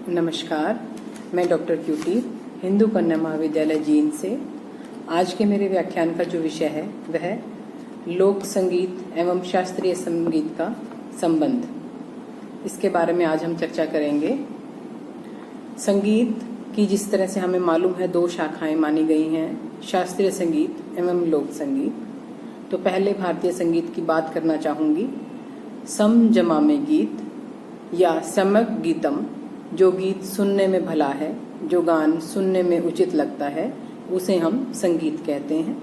नमस्कार, मैं doctor cutie Hindu कन्या महाविद्यालय जींद से। आज के मेरे व्याख्यान का जो विषय है वह लोक संगीत एवं शास्त्रीय संगीत का संबंध, इसके बारे में आज हम चर्चा करेंगे। संगीत की जिस तरह से हमें मालूम है दो शाखाएं मानी गई हैं, शास्त्रीय संगीत एवं लोक संगीत। तो पहले भारतीय संगीत की बात करना चाहूंगी। समजमा में गीत या सम्यक गीतम, जो गीत सुनने में भला है, जो गान सुनने में उचित लगता है, उसे हम संगीत कहते हैं।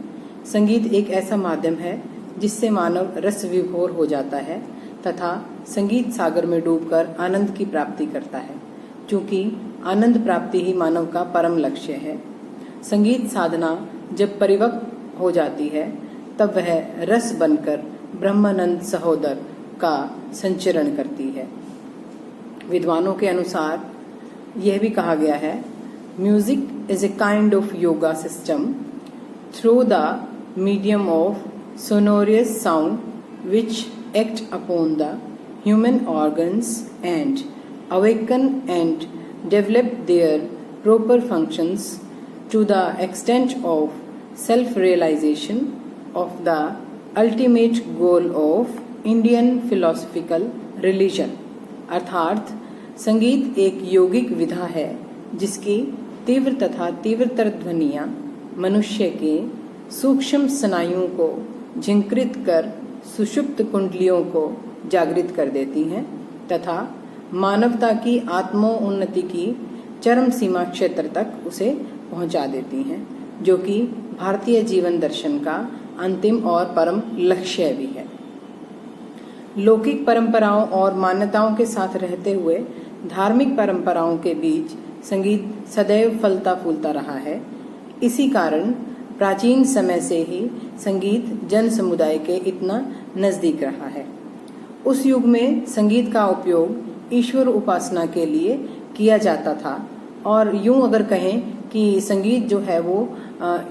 संगीत एक ऐसा माध्यम है जिससे मानव रस विभोर हो जाता है तथा संगीत सागर में डूबकर आनंद की प्राप्ति करता है, क्योंकि आनंद प्राप्ति ही मानव का परम लक्ष्य है। संगीत साधना जब परिपक्व हो जाती है तब वह रस बनकर ब्रह्मानंद सहोदर का संचरण करती है। विद्वानों के अनुसार यह भी कहा गया है, music is a kind of yoga system through the medium of sonorous sound which act upon the human organs and awaken and develop their proper functions to the extent of self-realization of the ultimate goal of Indian philosophical religion। अर्थात संगीत एक यौगिक विधा है जिसकी तीव्र तथा तीव्रतर ध्वनियाँ मनुष्य के सूक्ष्म स्नायुओं को झंकृत कर सुषुप्त कुंडलियों को जागृत कर देती हैं तथा मानवता की आत्मोन्नति की चरम सीमा क्षेत्र तक उसे पहुंचा देती हैं, जो कि भारतीय जीवन दर्शन का अंतिम और परम लक्ष्य भी है। लौकिक परंपराओं और मान्यताओं के साथ रहते हुए धार्मिक परंपराओं के बीच संगीत सदैव फलता फूलता रहा है। इसी कारण प्राचीन समय से ही संगीत जन समुदाय के इतना नजदीक रहा है। उस युग में संगीत का उपयोग ईश्वर उपासना के लिए किया जाता था, और यूं अगर कहें कि संगीत जो है वो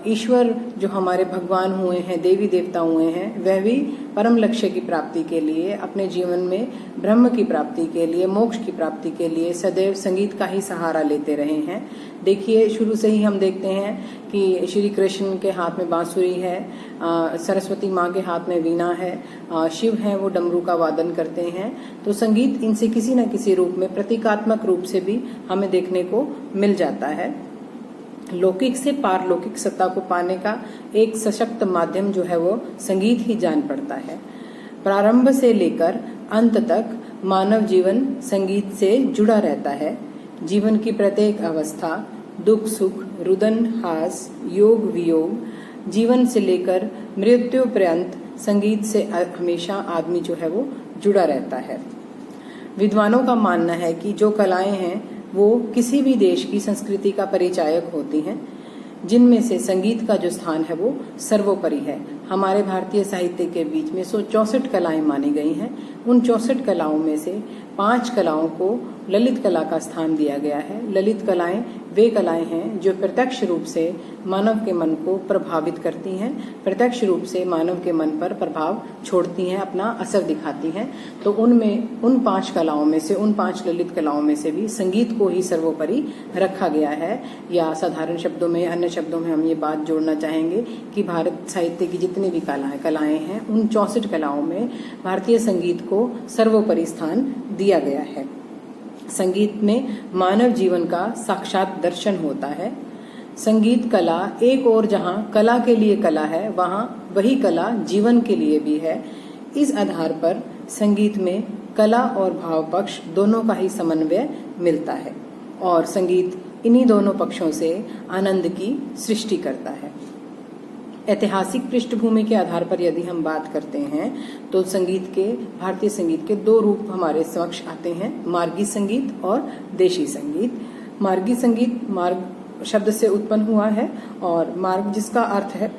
ईश्वर जो हमारे भगवान हुए हैं, देवी देवता हुए हैं, वह भी परम लक्ष्य की प्राप्ति के लिए, अपने जीवन में ब्रह्म की प्राप्ति के लिए, मोक्ष की प्राप्ति के लिए सदैव संगीत का ही सहारा लेते रहे हैं। देखिए, शुरू से ही हम देखते हैं कि श्री कृष्ण के हाथ में बांसुरी है, सरस्वती माँ के हाथ में वीणा है, शिव हैं वो डमरू का वादन करते हैं। तो संगीत इनसे किसी न किसी रूप में प्रतीकात्मक रूप से भी हमें देखने को मिल जाता है। लौकिक से पारलौकिक सत्ता को पाने का एक सशक्त माध्यम जो है वो संगीत ही जान पड़ता है। प्रारंभ से लेकर अंत तक मानव जीवन संगीत से जुड़ा रहता है। जीवन की प्रत्येक अवस्था, दुख सुख, रुदन हास, योग वियोग, जीवन से लेकर मृत्यु पर्यंत संगीत से हमेशा आदमी जो है वो जुड़ा रहता है। विद्वानों का मानना है कि जो कलाएं हैं वो किसी भी देश की संस्कृति का परिचायक होती हैं, जिनमें से संगीत का जो स्थान है वो सर्वोपरि है। हमारे भारतीय साहित्य के बीच में 164 कलाएं मानी गई हैं। उन 64 कलाओं में से 5 कलाओं को ललित कला का स्थान दिया गया है। ललित कलाएं वे कलाएं हैं जो प्रत्यक्ष रूप से मानव के मन को प्रभावित करती हैं, प्रत्यक्ष रूप से मानव के मन पर प्रभाव छोड़ती हैं, अपना असर दिखाती हैं। तो उनमें उन 5 कलाओं में से, उन 5 ललित कलाओं में से भी संगीत को ही सर्वोपरि रखा गया है। या साधारण शब्दों में, अन्य शब्दों में हम ये बात जोड़ना चाहेंगे कि भारत साहित्य की जितनी भी कलाएं हैं, उन 64 कलाओं में भारतीय संगीत को सर्वोपरि स्थान दिया गया है। संगीत में मानव जीवन का साक्षात दर्शन होता है। संगीत कला एक और जहां कला के लिए कला है, वहां वही कला जीवन के लिए भी है। इस आधार पर संगीत में कला और भाव पक्ष दोनों का ही समन्वय मिलता है, और संगीत इन्हीं दोनों पक्षों से आनंद की सृष्टि करता है। ऐतिहासिक पृष्ठभूमि के आधार पर यदि हम बात करते हैं तो भारतीय संगीत के 2 रूप हमारे समक्ष आते हैं, मार्गी संगीत और देशी संगीत। मार्गी संगीत मार्ग शब्द से उत्पन्न हुआ है, और मार्ग जिसका अर्थ है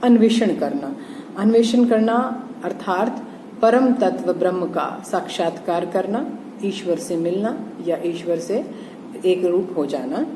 अन्वेषण करना। अन्वेषण करना अर्थात परम तत्व ब्रह्म का साक्षात्कार करना, ईश्वर से मिलना या ईश्वर से एक रूप हो जाना,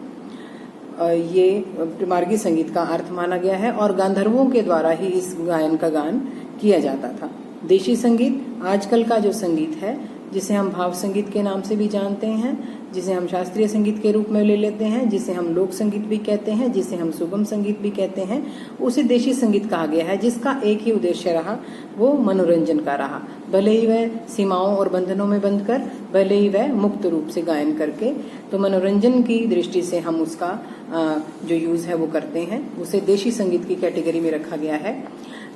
ये मार्गी संगीत का अर्थ माना गया है, और गांधर्वों के द्वारा ही इस गायन का गान किया जाता था। देशी संगीत आजकल का जो संगीत है, जिसे हम भाव संगीत के नाम से भी जानते हैं, जिसे हम शास्त्रीय संगीत के रूप में ले लेते हैं, जिसे हम लोक संगीत भी कहते हैं, जिसे हम सुगम संगीत भी कहते हैं, उसे देशी संगीत कहा गया है, जिसका एक ही उद्देश्य रहा, वो मनोरंजन का रहा। भले ही वह सीमाओं और बंधनों में बंधकर, भले ही वह मुक्त रूप से गायन करके, तो मनोरंजन की दृष्टि से हम उसका जो यूज है वो करते हैं, उसे देशी संगीत की कैटेगरी में रखा गया है।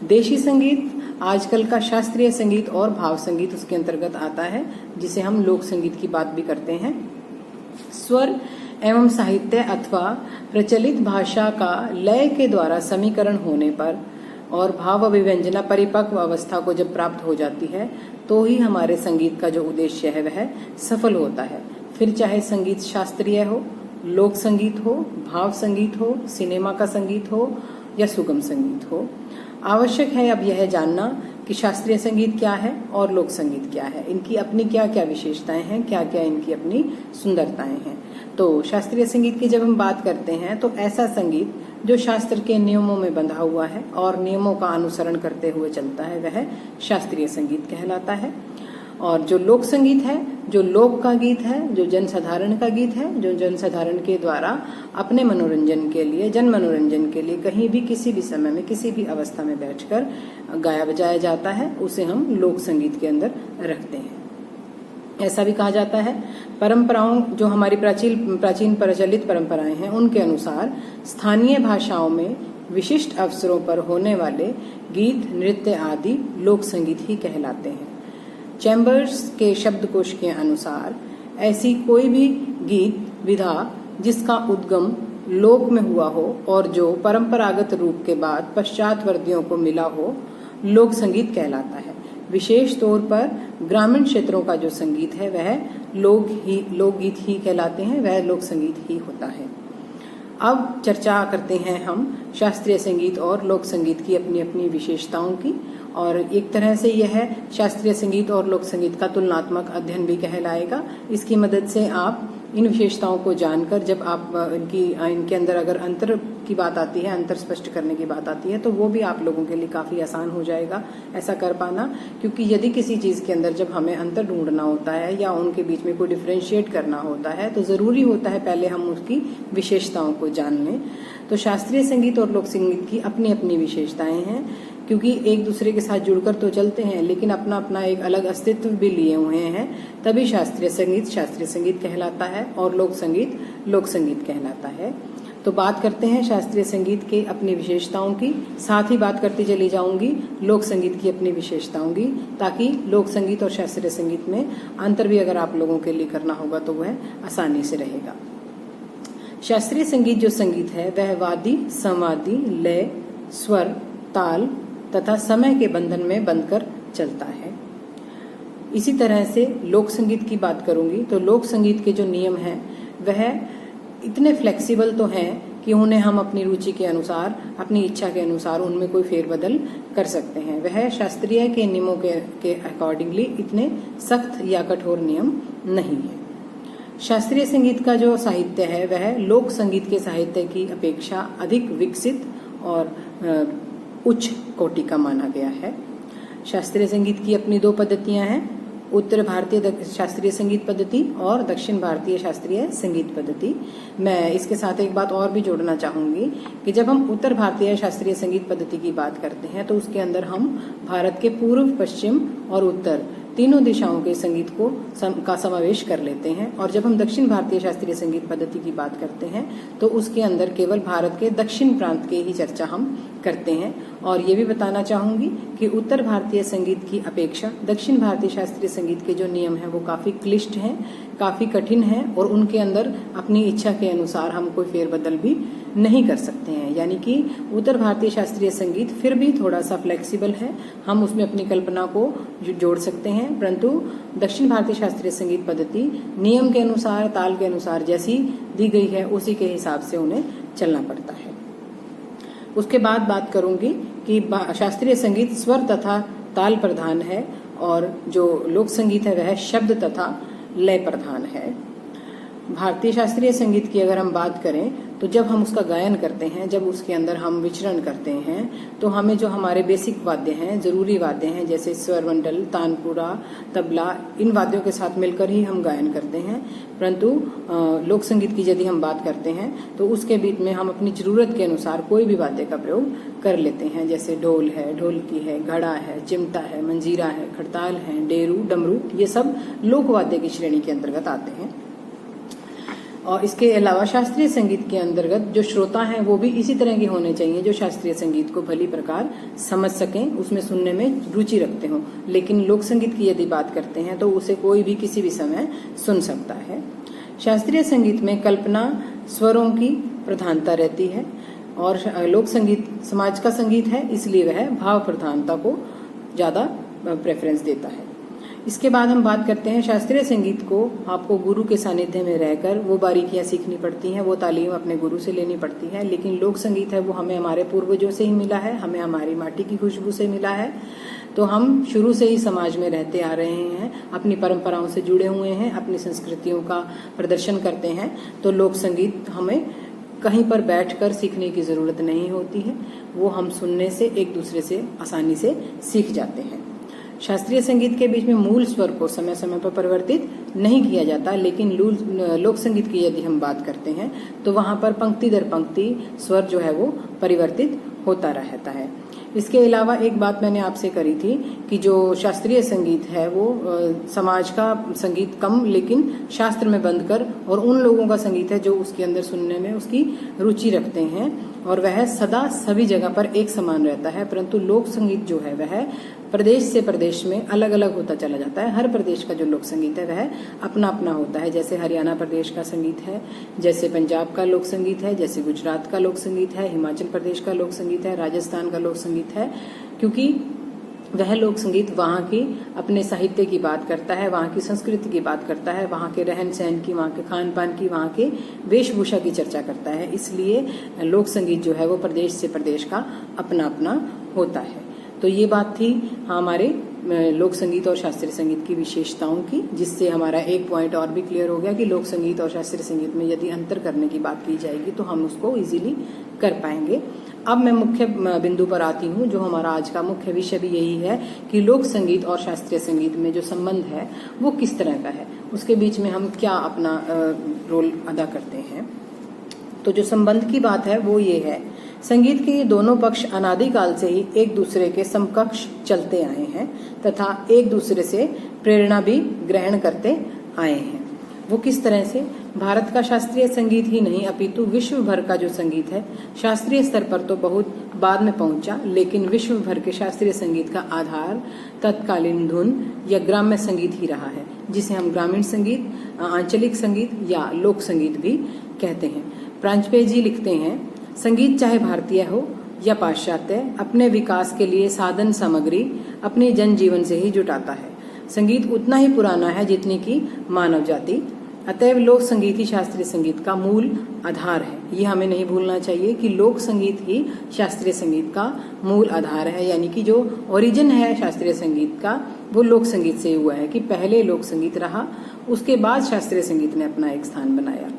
देशी संगीत आजकल का शास्त्रीय संगीत और भाव संगीत उसके अंतर्गत आता है, जिसे हम लोक संगीत की बात भी करते हैं। स्वर एवं साहित्य अथवा प्रचलित भाषा का लय के द्वारा समीकरण होने पर और भाव अभिव्यंजना परिपक्व अवस्था को जब प्राप्त हो जाती है, तो ही हमारे संगीत का जो उद्देश्य है वह सफल होता है। फिर चाहे संगीत शास्त्रीय हो, लोक संगीत हो, भाव संगीत हो, सिनेमा का संगीत हो या सुगम संगीत हो। आवश्यक है अब यह जानना कि शास्त्रीय संगीत क्या है और लोक संगीत क्या है, इनकी अपनी क्या क्या विशेषताएं हैं, क्या क्या इनकी अपनी सुंदरताएं हैं। तो शास्त्रीय संगीत की जब हम बात करते हैं तो ऐसा संगीत जो शास्त्र के नियमों में बंधा हुआ है और नियमों का अनुसरण करते हुए चलता है, वह शास्त्रीय संगीत कहलाता है। और जो लोक संगीत है, जो लोक का गीत है, जो जनसाधारण का गीत है, जो जनसाधारण के द्वारा अपने मनोरंजन के लिए, जन मनोरंजन के लिए कहीं भी किसी भी समय में किसी भी अवस्था में बैठकर गाया बजाया जाता है, उसे हम लोक संगीत के अंदर रखते हैं। ऐसा भी कहा जाता है, परंपराओं, जो हमारी प्राचीन प्रचलित परंपराएं हैं, उनके अनुसार स्थानीय भाषाओं में विशिष्ट अवसरों पर होने वाले गीत, नृत्य आदि लोक संगीत ही कहलाते हैं। चैम्बर्स के शब्दकोश के अनुसार ऐसी कोई भी गीत विधा जिसका उद्गम लोक में हुआ हो और जो परंपरागत रूप के बाद पश्चातवर्तियों को मिला हो, लोक संगीत कहलाता है। विशेष तौर पर ग्रामीण क्षेत्रों का जो संगीत है वह लोकगीत ही कहलाते हैं, वह लोक संगीत ही होता है। अब चर्चा करते हैं हम शास्त्रीय संगीत और लोक संगीत की अपनी अपनी विशेषताओं की, और एक तरह से यह शास्त्रीय संगीत और लोक संगीत का तुलनात्मक अध्ययन भी कहलाएगा। इसकी मदद से आप इन विशेषताओं को जानकर, जब आप इनके अंदर अगर अंतर की बात आती है, अंतर स्पष्ट करने की बात आती है, तो वो भी आप लोगों के लिए काफी आसान हो जाएगा ऐसा कर पाना। क्योंकि यदि किसी चीज के अंदर जब हमें अंतर ढूंढना होता है या उनके बीच में कोई डिफ्रेंशिएट करना होता है, तो जरूरी होता है पहले हम उसकी विशेषताओं को जान लें। तो शास्त्रीय संगीत और लोक संगीत की अपनी अपनी विशेषताएं हैं, क्योंकि एक दूसरे के साथ जुड़कर तो चलते हैं लेकिन अपना अपना एक अलग अस्तित्व भी लिए हुए हैं, तभी शास्त्रीय संगीत कहलाता है और लोक संगीत कहलाता है। तो बात करते हैं शास्त्रीय संगीत के अपनी विशेषताओं की, साथ ही बात करती चली जाऊंगी लोक संगीत की अपनी विशेषताओं की, ताकि लोक संगीत और शास्त्रीय संगीत में अंतर भी अगर आप लोगों के लिए करना होगा तो वह आसानी से रहेगा। शास्त्रीय संगीत जो संगीत है वह वादी, संवादी, लय, स्वर, ताल तथा समय के बंधन में बंधकर चलता है। इसी तरह से लोक संगीत की बात करूंगी तो लोक संगीत के जो नियम हैं वह इतने फ्लेक्सिबल तो हैं कि उन्हें हम अपनी रुचि के अनुसार, अपनी इच्छा के अनुसार उनमें कोई फेरबदल कर सकते हैं। वह शास्त्रीय के नियमों के अकॉर्डिंगली इतने सख्त या कठोर नियम नहीं है। शास्त्रीय संगीत का जो साहित्य है वह लोक संगीत के साहित्य की अपेक्षा अधिक विकसित और उच्च कोटि का माना गया है। शास्त्रीय संगीत की अपनी दो पद्धतियां हैं, उत्तर भारतीय शास्त्रीय संगीत पद्धति और दक्षिण भारतीय शास्त्रीय संगीत पद्धति। मैं इसके साथ एक बात और भी जोड़ना चाहूंगी कि जब हम उत्तर भारतीय शास्त्रीय संगीत पद्धति की बात करते हैं तो उसके अंदर हम भारत के पूर्व, पश्चिम और उत्तर तीनों दिशाओं के संगीत का समावेश कर लेते हैं। और जब हम दक्षिण भारतीय शास्त्रीय संगीत पद्धति की बात करते हैं तो उसके अंदर केवल भारत के दक्षिण प्रांत की ही चर्चा हम करते हैं। और ये भी बताना चाहूंगी कि उत्तर भारतीय संगीत की अपेक्षा दक्षिण भारतीय शास्त्रीय संगीत के जो नियम हैं वो काफी क्लिष्ट हैं, काफी कठिन हैं और उनके अंदर अपनी इच्छा के अनुसार हम कोई फेरबदल भी नहीं कर सकते हैं। यानी कि उत्तर भारतीय शास्त्रीय संगीत फिर भी थोड़ा सा फ्लेक्सिबल है, हम उसमें अपनी कल्पना को जोड़ सकते हैं, परंतु दक्षिण भारतीय शास्त्रीय संगीत पद्धति नियम के अनुसार, ताल के अनुसार जैसी दी गई है उसी के हिसाब से उन्हें चलना पड़ता है। उसके बाद बात करूंगी कि शास्त्रीय संगीत स्वर तथा ताल प्रधान है और जो लोक संगीत है वह शब्द तथा लय प्रधान है। भारतीय शास्त्रीय संगीत की अगर हम बात करें तो जब हम उसका गायन करते हैं, जब उसके अंदर हम विचरण करते हैं, तो हमें जो हमारे बेसिक वाद्य हैं, जरूरी वाद्य हैं, जैसे स्वरमंडल, तानपुरा, तबला, इन वाद्यों के साथ मिलकर ही हम गायन करते हैं। परंतु लोक संगीत की यदि हम बात करते हैं तो उसके बीच में हम अपनी जरूरत के अनुसार कोई भी वाद्य का प्रयोग कर लेते हैं, जैसे ढोल है, ढोलकी है, घड़ा है, चिमटा है, मंजीरा है, खड़ताल है, डेरू, डमरू, ये सब लोक वाद्य की श्रेणी के अंतर्गत आते हैं। और इसके अलावा शास्त्रीय संगीत के अंतर्गत जो श्रोता हैं वो भी इसी तरह के होने चाहिए जो शास्त्रीय संगीत को भली प्रकार समझ सकें, उसमें सुनने में रुचि रखते हों। लेकिन लोक संगीत की यदि बात करते हैं तो उसे कोई भी किसी भी समय सुन सकता है। शास्त्रीय संगीत में कल्पना स्वरों की प्रधानता रहती है और लोक संगीत समाज का संगीत है, इसलिए वह भाव प्रधानता को ज्यादा प्रेफरेंस देता है। इसके बाद हम बात करते हैं शास्त्रीय संगीत को आपको गुरु के सानिध्य में रहकर वो बारीकियां सीखनी पड़ती हैं, वो तालीम अपने गुरु से लेनी पड़ती है। लेकिन लोक संगीत है वो हमें हमारे पूर्वजों से ही मिला है, हमें हमारी माटी की खुशबू से मिला है। तो हम शुरू से ही समाज में रहते आ रहे हैं, अपनी परंपराओं से जुड़े हुए हैं, अपनी संस्कृतियों का प्रदर्शन करते हैं। तो लोक संगीत हमें कहीं पर बैठकर सीखने की जरूरत नहीं होती है, वो हम सुनने से एक दूसरे से आसानी से सीख जाते हैं। शास्त्रीय संगीत के बीच में मूल स्वर को समय समय पर परिवर्तित नहीं किया जाता, लेकिन लोक संगीत की यदि हम बात करते हैं तो वहां पर पंक्ति दर पंक्ति स्वर जो है वो परिवर्तित होता रहता है। इसके अलावा एक बात मैंने आपसे करी थी कि जो शास्त्रीय संगीत है वो समाज का संगीत कम लेकिन शास्त्र में बंद कर और उन लोगों का संगीत है जो उसके अंदर सुनने में उसकी रुचि रखते हैं और वह सदा सभी जगह पर एक समान रहता है। परंतु लोक संगीत जो है वह प्रदेश से प्रदेश में अलग अलग होता चला जाता है। हर प्रदेश का जो लोक संगीत है वह अपना अपना होता है। जैसे हरियाणा प्रदेश का संगीत है, जैसे पंजाब का लोक संगीत है, जैसे गुजरात का लोक संगीत है, हिमाचल प्रदेश का लोक संगीत है, राजस्थान का लोक संगीत है, क्योंकि वह लोक संगीत वहाँ की अपने साहित्य की बात करता है, वहाँ की संस्कृति की बात करता है, वहाँ के रहन सहन की, वहाँ के खान पान की, वहाँ के वेशभूषा की चर्चा करता है। इसलिए लोक संगीत जो है वो प्रदेश से प्रदेश का अपना अपना होता है। तो ये बात थी हमारे लोक संगीत और शास्त्रीय संगीत की विशेषताओं की, जिससे हमारा एक पॉइंट और भी क्लियर हो गया कि लोक संगीत और शास्त्रीय संगीत में यदि अंतर करने की बात की जाएगी तो हम उसको इजीली कर पाएंगे। अब मैं मुख्य बिंदु पर आती हूँ। जो हमारा आज का मुख्य विषय भी यही है कि लोक संगीत और शास्त्रीय संगीत में जो संबंध है वो किस तरह का है, उसके बीच में हम क्या अपना रोल अदा करते हैं। तो जो संबंध की बात है वो ये है, संगीत के ये दोनों पक्ष अनादिकाल से ही एक दूसरे के समकक्ष चलते आए हैं तथा एक दूसरे से प्रेरणा भी ग्रहण करते आए हैं। वो किस तरह से? भारत का शास्त्रीय संगीत ही नहीं अपितु विश्व भर का जो संगीत है शास्त्रीय स्तर पर तो बहुत बाद में पहुंचा, लेकिन विश्व भर के शास्त्रीय संगीत का आधार तत्कालीन धुन या ग्राम्य संगीत ही रहा है, जिसे हम ग्रामीण संगीत, आंचलिक संगीत या लोक संगीत भी कहते हैं। प्रांजपेय जी लिखते हैं, संगीत चाहे भारतीय हो या पाश्चात्य अपने विकास के लिए साधन सामग्री अपने जनजीवन से ही जुटाता है। संगीत उतना ही पुराना है जितनी की मानव जाति, अतएव लोक संगीत ही शास्त्रीय संगीत का मूल आधार है। ये हमें नहीं भूलना चाहिए कि लोक संगीत ही शास्त्रीय संगीत का मूल आधार है, यानी कि जो ओरिजिन है शास्त्रीय संगीत का वो लोक संगीत से हुआ है कि पहले लोक संगीत रहा, उसके बाद शास्त्रीय संगीत ने अपना एक स्थान बनाया।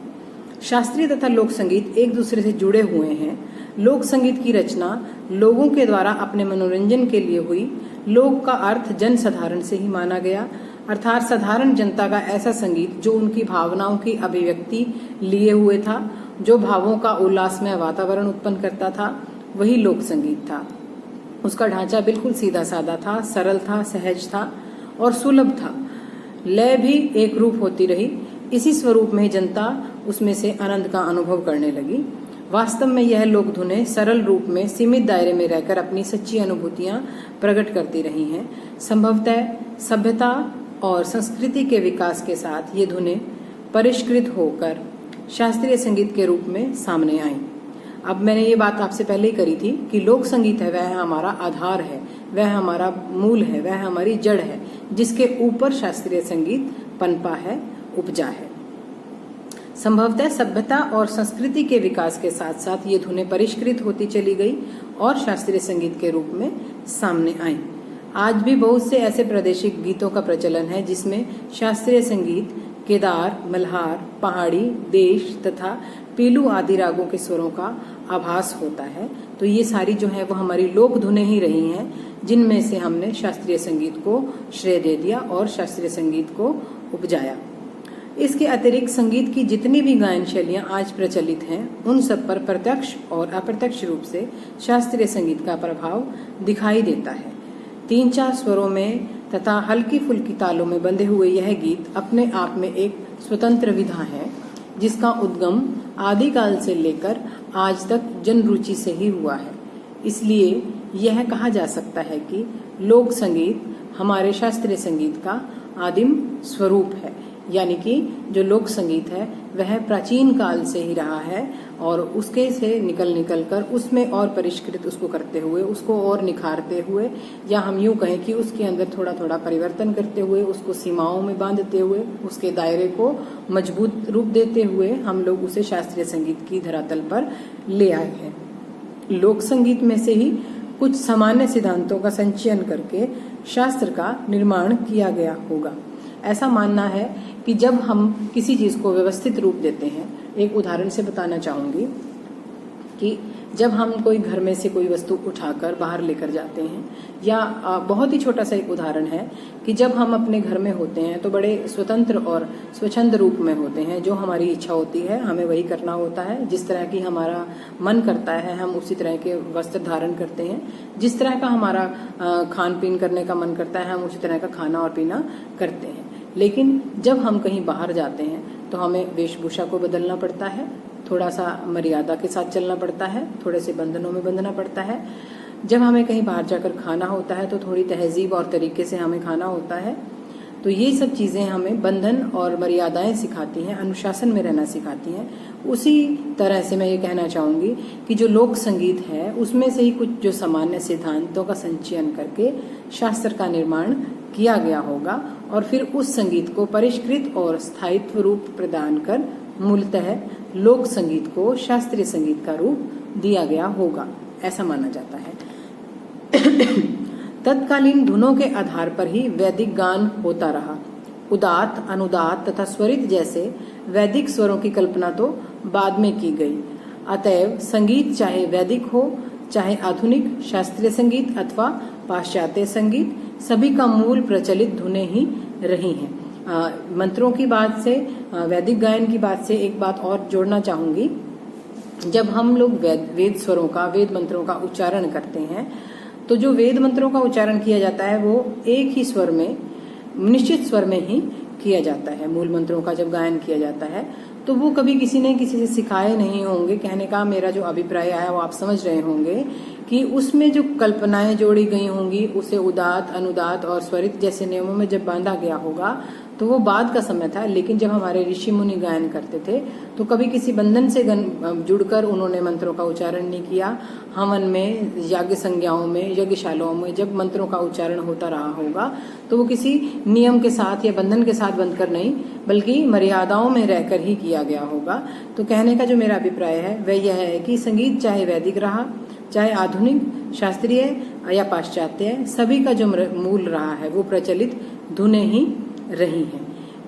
शास्त्रीय तथा लोक संगीत एक दूसरे से जुड़े हुए हैं। लोक संगीत की रचना लोगों के द्वारा अपने मनोरंजन के लिए हुई। लोक का अर्थ जन साधारण से ही माना गया, अर्थात साधारण जनता का ऐसा संगीत जो उनकी भावनाओं की अभिव्यक्ति लिए हुए था, जो भावों का उल्लासमय वातावरण उत्पन्न करता था, वही लोक संगीत था। उसका ढांचा बिल्कुल सीधा साधा था, सरल था, सहज था और सुलभ था। लय भी एक रूप होती रही। इसी स्वरूप में जनता उसमें से आनंद का अनुभव करने लगी। वास्तव में यह लोक धुनें सरल रूप में सीमित दायरे में रहकर अपनी सच्ची अनुभूतियां प्रकट करती रही हैं। संभवतः सभ्यता और संस्कृति के विकास के साथ ये धुनें परिष्कृत होकर शास्त्रीय संगीत के रूप में सामने आईं। अब मैंने ये बात आपसे पहले ही करी थी कि लोक संगीत है वह हमारा आधार है, वह हमारा मूल है, वह हमारी जड़ है, जिसके ऊपर शास्त्रीय संगीत पनपा है, उपजा है। संभवतः सभ्यता और संस्कृति के विकास के साथ साथ ये धुनें परिष्कृत होती चली गई और शास्त्रीय संगीत के रूप में सामने आई। आज भी बहुत से ऐसे प्रादेशिक गीतों का प्रचलन है जिसमें शास्त्रीय संगीत केदार, मल्हार, पहाड़ी, देश तथा पीलू आदि रागों के स्वरों का आभास होता है। तो ये सारी जो है वो हमारी लोक धुनें ही रही हैं, जिनमें से हमने शास्त्रीय संगीत को श्रेय दे दिया और शास्त्रीय संगीत को उपजाया। इसके अतिरिक्त संगीत की जितनी भी गायन शैलियां आज प्रचलित हैं, उन सब पर प्रत्यक्ष और अप्रत्यक्ष रूप से शास्त्रीय संगीत का प्रभाव दिखाई देता है। 3-4 स्वरों में तथा हल्की फुल्की तालों में बंधे हुए यह गीत अपने आप में एक स्वतंत्र विधा है, जिसका उद्गम आदिकाल से लेकर आज तक जन रुचि से ही हुआ है। इसलिए यह कहा जा सकता है कि लोक संगीत हमारे शास्त्रीय संगीत का आदिम स्वरूप है, यानी कि जो लोक संगीत है वह प्राचीन काल से ही रहा है और उसके से निकल कर उसमें और परिष्कृत उसको करते हुए, उसको और निखारते हुए, या हम यूं कहें कि उसके अंदर थोड़ा थोड़ा परिवर्तन करते हुए, उसको सीमाओं में बांधते हुए, उसके दायरे को मजबूत रूप देते हुए हम लोग उसे शास्त्रीय संगीत की धरातल पर ले आए हैं। लोक संगीत में से ही कुछ सामान्य सिद्धांतों का संचयन करके शास्त्र का निर्माण किया गया होगा। ऐसा मानना है कि जब हम किसी चीज को व्यवस्थित रूप देते हैं, एक उदाहरण से बताना चाहूंगी कि जब हम कोई घर में से कोई वस्तु उठाकर बाहर लेकर जाते हैं, या बहुत ही छोटा सा एक उदाहरण है कि जब हम अपने घर में होते हैं तो बड़े स्वतंत्र और स्वच्छंद रूप में होते हैं। जो हमारी इच्छा होती है हमें वही करना होता है, जिस तरह की हमारा मन करता है हम उसी तरह के वस्त्र धारण करते हैं, जिस तरह का हमारा खान पीन करने का मन करता है हम उसी तरह का खाना और पीना करते हैं। लेकिन जब हम कहीं बाहर जाते हैं तो हमें वेशभूषा को बदलना पड़ता है, थोड़ा सा मर्यादा के साथ चलना पड़ता है, थोड़े से बंधनों में बंधना पड़ता है। जब हमें कहीं बाहर जाकर खाना होता है तो थोड़ी तहजीब और तरीके से हमें खाना होता है। तो ये सब चीजें हमें बंधन और मर्यादाएं सिखाती हैं, अनुशासन में रहना सिखाती हैं। उसी तरह से मैं ये कहना चाहूंगी कि जो लोक संगीत है उसमें से ही कुछ जो सामान्य सिद्धांतों का संचयन करके शास्त्र का निर्माण किया गया होगा और फिर उस संगीत को परिष्कृत और स्थायित्व रूप प्रदान कर मूलतः लोक संगीत को शास्त्रीय संगीत का रूप दिया गया होगा, ऐसा माना जाता है। तत्कालीन धुनों के आधार पर ही वैदिक गान होता रहा। उदात्त, अनुदात्त तथा स्वरित जैसे वैदिक स्वरों की कल्पना तो बाद में की गई। अतएव संगीत चाहे वैदिक हो, चाहे आधुनिक शास्त्रीय संगीत अथवा पाश्चात्य संगीत, सभी का मूल प्रचलित धुनें ही रही हैं। मंत्रों की बात से, वैदिक गायन की बात से एक बात और जोड़ना चाहूंगी। जब हम लोग वेद स्वरों का, वेद मंत्रों का उच्चारण करते हैं तो जो वेद मंत्रों का उच्चारण किया जाता है वो एक ही स्वर में, निश्चित स्वर में ही किया जाता है। मूल मंत्रों का जब गायन किया जाता है तो वो कभी किसी ने किसी से सिखाए नहीं होंगे। कहने का मेरा जो अभिप्राय है वो आप समझ रहे होंगे कि उसमें जो कल्पनाएं जोड़ी गई होंगी उसे उदात्त, अनुदात्त और स्वरित जैसे नियमों में जब बांधा गया होगा तो वो बाद का समय था। लेकिन जब हमारे ऋषि मुनि गायन करते थे तो कभी किसी बंधन से जुड़कर उन्होंने मंत्रों का उच्चारण नहीं किया। हवन में, याज्ञ संज्ञाओं में, यज्ञशालाओं में जब मंत्रों का उच्चारण होता रहा होगा तो वो किसी नियम के साथ या बंधन के साथ बंधकर नहीं, बल्कि मर्यादाओं में रहकर ही किया गया होगा। तो कहने का जो मेरा अभिप्राय है वह यह है कि संगीत चाहे वैदिक रहा, चाहे आधुनिक, शास्त्रीय या पाश्चात्य, सभी का जो मूल रहा है वो प्रचलित धुनें ही रही हैं।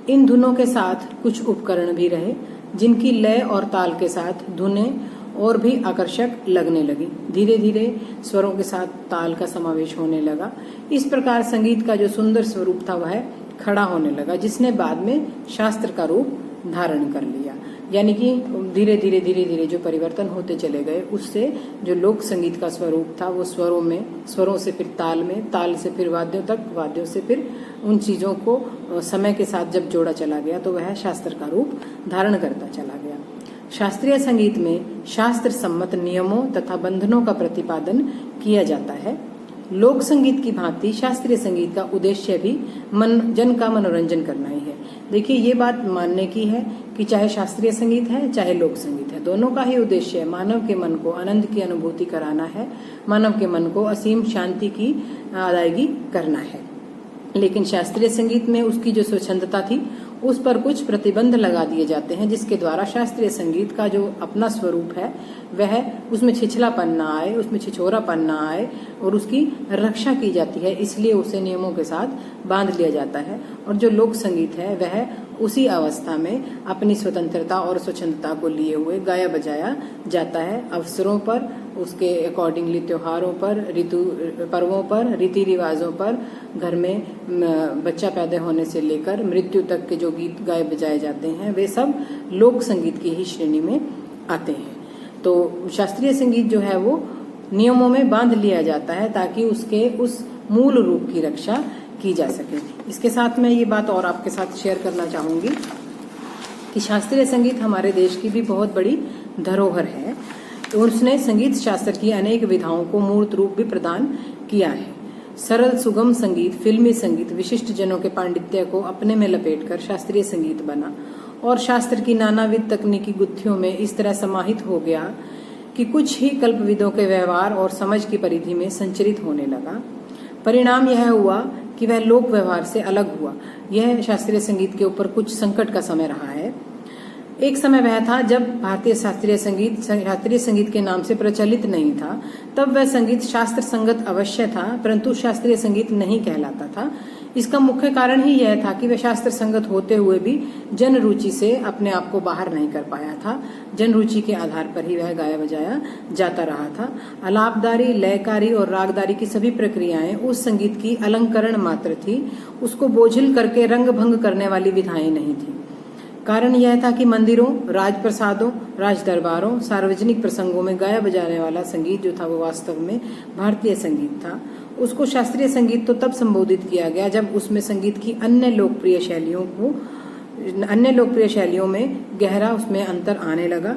इन धुनों के साथ कुछ उपकरण भी रहे जिनकी लय और ताल के साथ धुनें और भी आकर्षक लगने लगी। धीरे धीरे स्वरों के साथ ताल का समावेश होने लगा। इस प्रकार संगीत का जो सुंदर स्वरूप था वह खड़ा होने लगा, जिसने बाद में शास्त्र का रूप धारण कर लिया। यानी कि धीरे धीरे जो परिवर्तन होते चले गए उससे जो लोक संगीत का स्वरूप था वो स्वरों में, स्वरों से फिर ताल में, ताल से फिर वाद्यों तक, वाद्यों से फिर उन चीजों को समय के साथ जब जोड़ा चला गया तो वह शास्त्र का रूप धारण करता चला गया। शास्त्रीय संगीत में शास्त्र सम्मत नियमों तथा बंधनों का प्रतिपादन किया जाता है। लोक संगीत की भांति शास्त्रीय संगीत का उद्देश्य भी जन का मनोरंजन करना ही है। देखिए ये बात मानने की है कि चाहे शास्त्रीय संगीत है चाहे लोक संगीत है, दोनों का ही उद्देश्य मानव के मन को आनंद की अनुभूति कराना है, मानव के मन को असीम शांति की अदायगी करना है। लेकिन शास्त्रीय संगीत में उसकी जो स्वच्छंदता थी उस पर कुछ प्रतिबंध लगा दिए जाते हैं, जिसके द्वारा शास्त्रीय संगीत का जो अपना स्वरूप है वह उसमें छिछलापन ना आए, उसमें छिछोरापन ना आए और उसकी रक्षा की जाती है। इसलिए उसे नियमों के साथ बांध लिया जाता है। और जो लोक संगीत है वह उसी अवस्था में अपनी स्वतंत्रता और स्वच्छंदता को लिए हुए गाया बजाया जाता है। अवसरों पर, उसके अकॉर्डिंगली त्योहारों पर, ऋतु पर्वों पर, रीति रिवाजों पर, घर में बच्चा पैदा होने से लेकर मृत्यु तक के जो गीत गाए बजाए जाते हैं वे सब लोक संगीत की ही श्रेणी में आते हैं। तो शास्त्रीय संगीत जो है वो नियमों में बांध लिया जाता है ताकि उसके उस मूल रूप की रक्षा की जा सके। इसके साथ मैं ये बात और आपके साथ शेयर करना चाहूंगी कि शास्त्रीय संगीत हमारे देश की भी बहुत बड़ी धरोहर है। तो उसने संगीत शास्त्र की अनेक विधाओं को मूर्त रूप भी प्रदान किया है। सरल सुगम संगीत, फिल्मी संगीत विशिष्ट जनों के पांडित्य को अपने में लपेटकर शास्त्रीय संगीत बना और शास्त्र की नानाविध तकनीकी गुत्थियों में इस तरह समाहित हो गया कि कुछ ही कल्पविदों के व्यवहार और समझ की परिधि में संचरित होने लगा। परिणाम यह हुआ कि वह लोक व्यवहार से अलग हुआ। यह शास्त्रीय संगीत के ऊपर कुछ संकट का समय रहा है। एक समय वह था जब भारतीय शास्त्रीय संगीत के नाम से प्रचलित नहीं था। तब वह संगीत शास्त्र संगत अवश्य था, परंतु शास्त्रीय संगीत नहीं कहलाता था। इसका मुख्य कारण ही यह था कि वह शास्त्र संगत होते हुए भी जन रुचि से अपने आप को बाहर नहीं कर पाया था। जन रुचि के आधार पर ही वह गाया बजाया जाता रहा था। अलापदारी, लयकारी और रागदारी की सभी प्रक्रियाएं उस संगीत की अलंकरण मात्र थी। उसको बोझिल करके रंग भंग करने वाली विधाएं नहीं थी। कारण यह था कि मंदिरों, राजप्रसादों, राज दरबारों, सार्वजनिक प्रसंगों में गाया बजाने वाला संगीत जो था वो वास्तव में भारतीय संगीत था। उसको शास्त्रीय संगीत तो तब संबोधित किया गया जब उसमें संगीत की अन्य लोकप्रिय शैलियों में गहरा उसमें अंतर आने लगा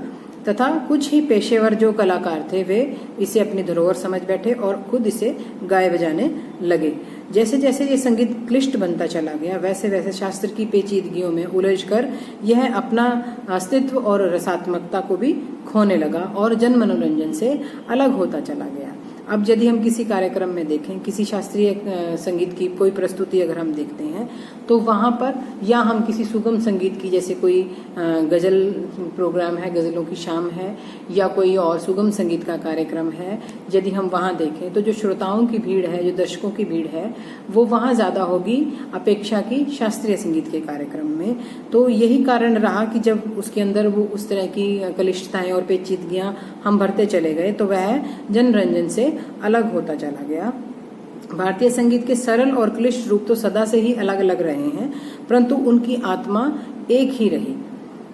तथा कुछ ही पेशेवर जो कलाकार थे वे इसे अपनी धरोहर समझ बैठे और खुद इसे गाए बजाने लगे। जैसे जैसे ये संगीत क्लिष्ट बनता चला गया वैसे वैसे शास्त्र की पेचीदगियों में उलझकर यह अपना अस्तित्व और रसात्मकता को भी खोने लगा और जन मनोरंजन से अलग होता चला गया। अब यदि हम किसी कार्यक्रम में देखें, किसी शास्त्रीय संगीत की कोई प्रस्तुति अगर हम देखते हैं तो वहां पर, या हम किसी सुगम संगीत की जैसे कोई गजल प्रोग्राम है, गजलों की शाम है, या कोई और सुगम संगीत का कार्यक्रम है, यदि हम वहां देखें तो जो श्रोताओं की भीड़ है, जो दर्शकों की भीड़ है, वो वहां ज्यादा होगी अपेक्षा की शास्त्रीय संगीत के कार्यक्रम में। तो यही कारण रहा कि जब उसके अंदर वो उस तरह की क्लिष्टताएं और पेचीदगियां हम भरते चले गए तो वह जनरंजन से अलग होता चला गया। भारतीय संगीत के सरल और क्लिष्ट रूप तो सदा से ही अलग अलग रहे हैं, परंतु उनकी आत्मा एक ही रही।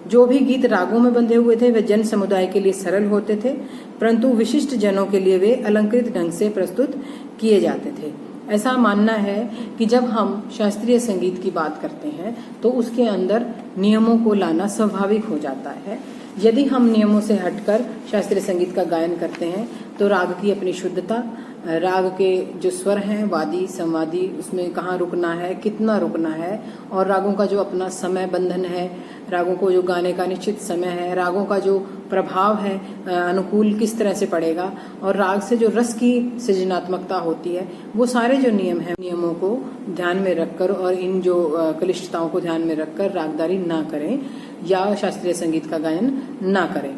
जो भी गीत रागों में बंधे हुए थे वे जन समुदाय के लिए सरल होते थे, परंतु विशिष्ट जनों के लिए वे अलंकृत ढंग से प्रस्तुत किए जाते थे। ऐसा मानना है कि जब हम शास्त्रीय संगीत की बात करते हैं तो उसके अंदर नियमों को लाना स्वाभाविक हो जाता है। यदि हम नियमों से हटकर शास्त्रीय संगीत का गायन करते हैं तो राग की अपनी शुद्धता, राग के जो स्वर हैं, वादी संवादी, उसमें कहाँ रुकना है, कितना रुकना है, और रागों का जो अपना समय बंधन है, रागों को जो गाने का निश्चित समय है, रागों का जो प्रभाव है अनुकूल किस तरह से पड़ेगा, और राग से जो रस की सृजनात्मकता होती है, वो सारे जो नियम हैं, नियमों को ध्यान में रखकर और इन जो क्लिष्टताओं को ध्यान में रखकर रागदारी ना करें या शास्त्रीय संगीत का गायन ना करें।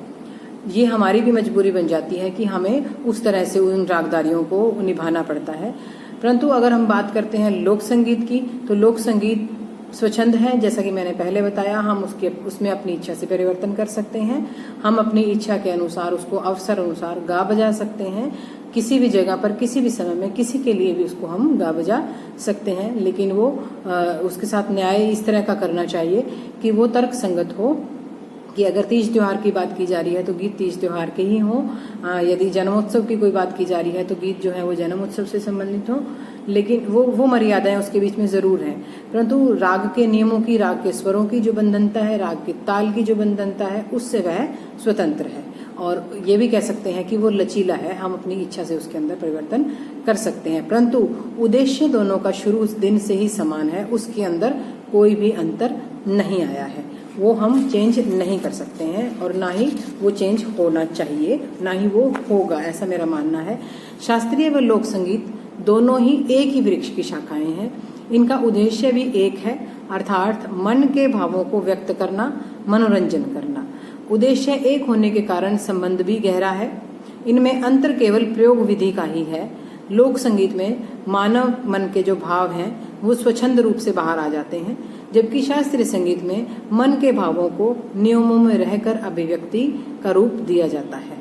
ये हमारी भी मजबूरी बन जाती है कि हमें उस तरह से उन रागदारियों को निभाना पड़ता है। परंतु अगर हम बात करते हैं लोक संगीत की, तो लोक संगीत स्वच्छंद है। जैसा कि मैंने पहले बताया, हम उसमें अपनी इच्छा से परिवर्तन कर सकते हैं। हम अपनी इच्छा के अनुसार उसको अवसर अनुसार गा बजा सकते हैं। किसी भी जगह पर, किसी भी समय में, किसी के लिए भी उसको हम गा बजा सकते हैं, लेकिन वो उसके साथ न्याय इस तरह का करना चाहिए कि वो तर्क संगत हो। कि अगर तीज त्योहार की बात की जा रही है तो गीत तीज त्योहार के ही हों, यदि जन्मोत्सव की कोई बात की जा रही है तो गीत जो है वो जन्मोत्सव से संबंधित हो, लेकिन वो मर्यादाएं उसके बीच में जरूर हैं। परंतु राग के नियमों की, राग के स्वरों की जो बंधनता है, राग के ताल की जो बंधनता है, उससे वह स्वतंत्र है और ये भी कह सकते हैं कि वो लचीला है। हम अपनी इच्छा से उसके अंदर परिवर्तन कर सकते हैं, परंतु उद्देश्य दोनों का शुरू उस दिन से ही समान है। उसके अंदर कोई भी अंतर नहीं आया है, वो हम चेंज नहीं कर सकते हैं और ना ही वो चेंज होना चाहिए, ना ही वो होगा, ऐसा मेरा मानना है। शास्त्रीय व लोक संगीत दोनों ही एक ही वृक्ष की शाखाएं हैं। इनका उद्देश्य भी एक है, अर्थात मन के भावों को व्यक्त करना, मनोरंजन करना। उद्देश्य एक होने के कारण संबंध भी गहरा है। इनमें अंतर केवल प्रयोग विधि का ही है। लोक संगीत में मानव मन के जो भाव हैं वो स्वच्छंद रूप से बाहर आ जाते हैं, जबकि शास्त्रीय संगीत में मन के भावों को नियमों में रहकर अभिव्यक्ति का रूप दिया जाता है।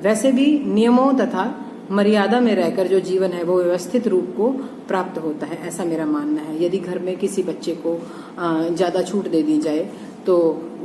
वैसे भी नियमों तथा मर्यादा में रहकर जो जीवन है वो व्यवस्थित रूप को प्राप्त होता है, ऐसा मेरा मानना है। यदि घर में किसी बच्चे को ज्यादा छूट दे दी जाए तो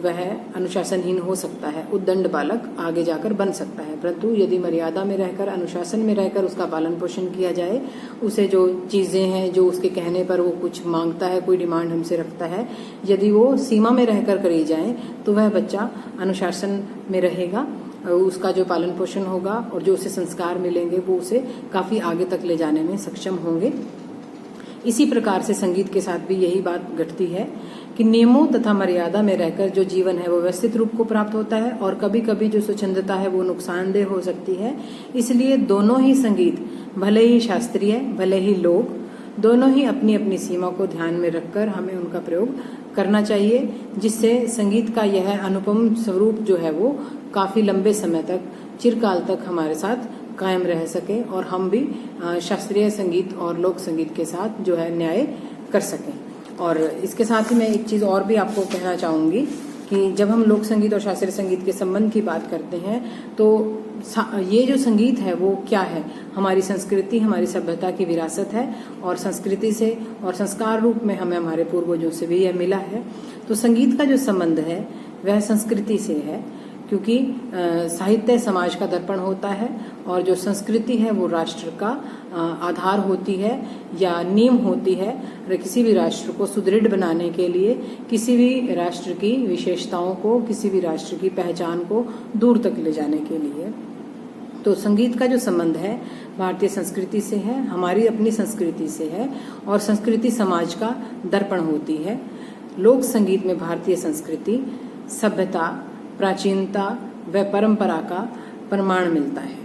वह अनुशासनहीन हो सकता है, उद्दंड बालक आगे जाकर बन सकता है। परंतु यदि मर्यादा में रहकर, अनुशासन में रहकर उसका पालन पोषण किया जाए, उसे जो चीजें हैं जो उसके कहने पर वो कुछ मांगता है, कोई डिमांड हमसे रखता है, यदि वो सीमा में रहकर करी जाए तो वह बच्चा अनुशासन में रहेगा, उसका जो पालन पोषण होगा और जो उसे संस्कार मिलेंगे वो उसे काफी आगे तक ले जाने में सक्षम होंगे। इसी प्रकार से संगीत के साथ भी यही बात घटती है कि नियमों तथा मर्यादा में रहकर जो जीवन है वो व्यवस्थित रूप को प्राप्त होता है और कभी कभी जो स्वच्छंदता है वो नुकसानदेह हो सकती है। इसलिए दोनों ही संगीत, भले ही शास्त्रीय भले ही लोक, दोनों ही अपनी अपनी सीमा को ध्यान में रखकर हमें उनका प्रयोग करना चाहिए, जिससे संगीत का यह अनुपम स्वरूप जो है वो काफी लंबे समय तक, चिरकाल तक हमारे साथ कायम रह सके और हम भी शास्त्रीय संगीत और लोक संगीत के साथ जो है न्याय कर सकें। और इसके साथ ही मैं एक चीज और भी आपको कहना चाहूंगी कि जब हम लोक संगीत और शास्त्रीय संगीत के संबंध की बात करते हैं तो ये जो संगीत है वो क्या है, हमारी संस्कृति, हमारी सभ्यता की विरासत है और संस्कृति से और संस्कार रूप में हमें हमारे पूर्वजों से भी यह मिला है। तो संगीत का जो संबंध है वह संस्कृति से है, क्योंकि साहित्य समाज का दर्पण होता है और जो संस्कृति है वो राष्ट्र का आधार होती है या नींव होती है। किसी भी राष्ट्र को सुदृढ़ बनाने के लिए, किसी भी राष्ट्र की विशेषताओं को, किसी भी राष्ट्र की पहचान को दूर तक ले जाने के लिए। तो संगीत का जो संबंध है भारतीय संस्कृति से है, हमारी अपनी संस्कृति से है और संस्कृति समाज का दर्पण होती है। लोक संगीत में भारतीय संस्कृति, सभ्यता, प्राचीनता व परंपरा का प्रमाण मिलता है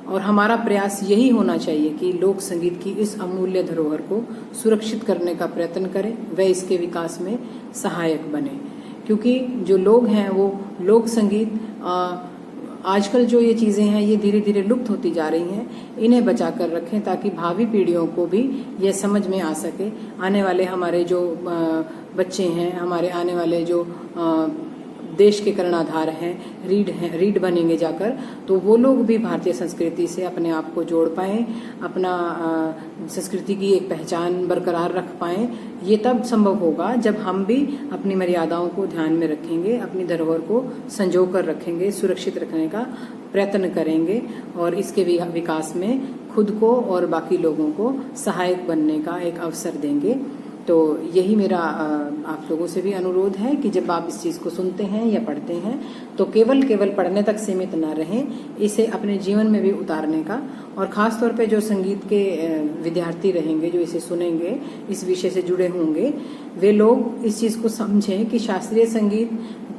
और हमारा प्रयास यही होना चाहिए कि लोक संगीत की इस अमूल्य धरोहर को सुरक्षित करने का प्रयत्न करें व इसके विकास में सहायक बने। क्योंकि जो लोग हैं वो लोक संगीत, आजकल जो ये चीजें हैं ये धीरे धीरे लुप्त होती जा रही हैं, इन्हें बचा कर रखें ताकि भावी पीढ़ियों को भी यह समझ में आ सके। आने वाले हमारे जो बच्चे हैं, हमारे आने वाले जो देश के कर्णाधार हैं, रीढ़ बनेंगे जाकर, तो वो लोग भी भारतीय संस्कृति से अपने आप को जोड़ पाएं, अपना संस्कृति की एक पहचान बरकरार रख पाएं। ये तब संभव होगा जब हम भी अपनी मर्यादाओं को ध्यान में रखेंगे, अपनी धरोहर को संजो कर रखेंगे, सुरक्षित रखने का प्रयत्न करेंगे और इसके विकास में खुद को और बाकी लोगों को सहायक बनने का एक अवसर देंगे। तो यही मेरा आप लोगों से भी अनुरोध है कि जब आप इस चीज को सुनते हैं या पढ़ते हैं तो केवल पढ़ने तक सीमित न रहें, इसे अपने जीवन में भी उतारने का। और खास तौर पे जो संगीत के विद्यार्थी रहेंगे, जो इसे सुनेंगे, इस विषय से जुड़े होंगे, वे लोग इस चीज को समझें कि शास्त्रीय संगीत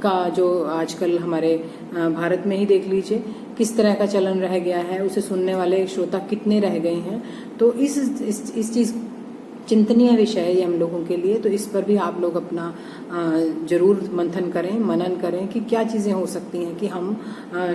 का जो आजकल हमारे भारत में ही देख लीजिए किस तरह का चलन रह गया है, उसे सुनने वाले श्रोता कितने रह गए हैं। तो इस चीज चिंतनीय विषय है ये हम लोगों के लिए। तो इस पर भी आप लोग अपना जरूर मंथन करें, मनन करें कि क्या चीजें हो सकती हैं कि हम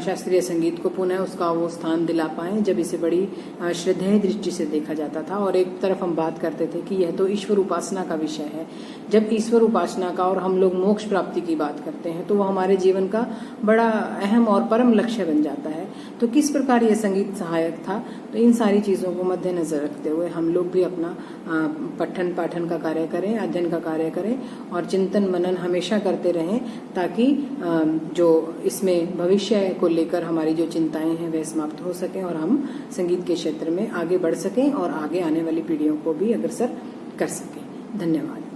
शास्त्रीय संगीत को पुनः उसका वो स्थान दिला पाएं जब इसे बड़ी श्रद्धेय दृष्टि से देखा जाता था। और एक तरफ हम बात करते थे कि यह तो ईश्वर उपासना का विषय है। जब ईश्वर उपासना का और हम लोग मोक्ष प्राप्ति की बात करते हैं तो वह हमारे जीवन का बड़ा अहम और परम लक्ष्य बन जाता है। तो किस प्रकार यह संगीत सहायक था, तो इन सारी चीजों को मद्देनजर रखते हुए हम लोग भी अपना पठन पाठन का कार्य करें, अध्ययन का कार्य करें और चिंतन मनन हमेशा करते रहें, ताकि जो इसमें भविष्य को लेकर हमारी जो चिंताएं हैं वह समाप्त हो सकें और हम संगीत के क्षेत्र में आगे बढ़ सकें और आगे आने वाली पीढ़ियों को भी अग्रसर कर सकें। धन्यवाद।